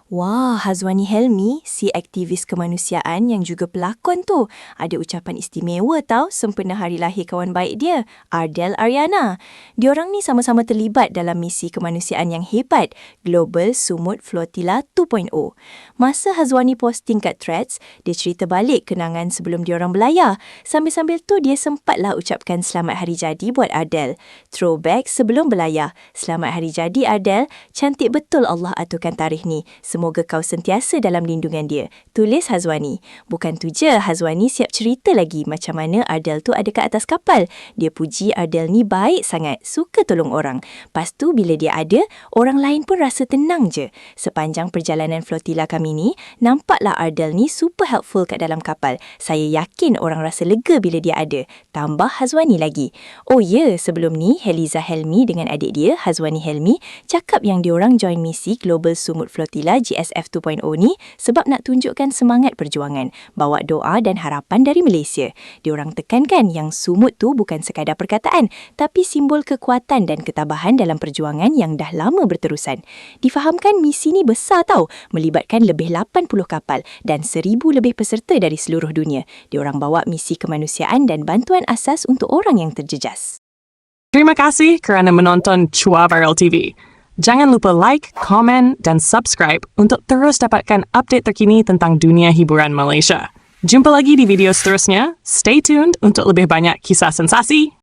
Wah, Hazwani Helmi, si aktivis kemanusiaan yang juga pelakon tu. Ada ucapan istimewa tau sempena hari lahir kawan baik dia, Ardel Ariana. Diorang ni sama-sama terlibat dalam misi kemanusiaan yang hebat, Global Sumut Flotilla 2.0. Masa Hazwani posting kat Threads, dia cerita balik kenangan sebelum diorang berlayar. Sambil-sambil tu dia sempatlah ucapkan selamat hari jadi buat Ardel. Throwback sebelum berlayar. Selamat hari jadi Ardel, cantik betul Allah aturkan tarikh ni. Semoga kau sentiasa dalam lindungan dia. Tulis Hazwani. Bukan tu je, Hazwani siap cerita lagi macam mana Ardel tu ada kat atas kapal. Dia puji Ardel ni baik sangat, suka tolong orang. Pas tu bila dia ada, orang lain pun rasa tenang je. Sepanjang perjalanan flotilla kami ni, nampaklah Ardel ni super helpful kat dalam kapal. Saya yakin orang rasa lega bila dia ada. Tambah Hazwani lagi. Oh ya, sebelum ni Heliza Helmi dengan adik dia, Hazwani Helmi, cakap yang diorang join misi Global Sumut Flotilla GSF 2.0 ni sebab nak tunjukkan semangat perjuangan, bawa doa dan harapan dari Malaysia. Diorang tekankan yang sumut tu bukan sekadar perkataan, tapi simbol kekuatan dan ketabahan dalam perjuangan yang dah lama berterusan. Difahamkan misi ni besar tau, melibatkan lebih 80 kapal dan 1,000 lebih peserta dari seluruh dunia. Diorang bawa misi kemanusiaan dan bantuan asas untuk orang yang terjejas. Terima kasih kerana menonton Chua Viral TV. Jangan lupa like, komen, dan subscribe untuk terus dapatkan update terkini tentang dunia hiburan Malaysia. Jumpa lagi di video seterusnya. Stay tuned untuk lebih banyak kisah sensasi.